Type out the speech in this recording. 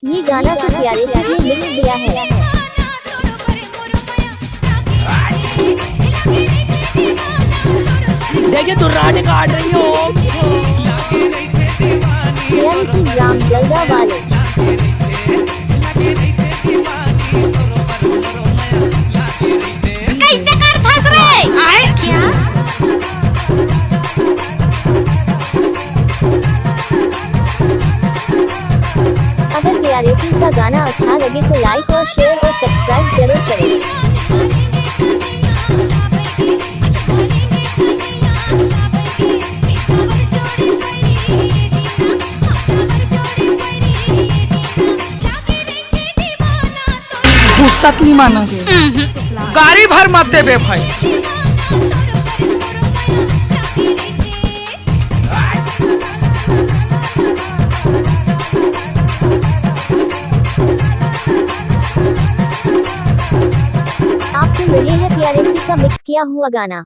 ये गाना तो प्यारे से ही लिख दिया है। देखिए दुर्रानी काट रही हो ग्राम जल्दा वाले। कैसे कर फंस रहे आए क्या? अगर प्यारे सी का गाना अच्छा लगे तो लाइक और शेयर और सब्सक्राइब जरूर करें। फुर्सत नहीं मानस गाड़ी भर मत देबे भाई। आपसे मिले है प्यारे सी का मिक्स किया हुआ गाना।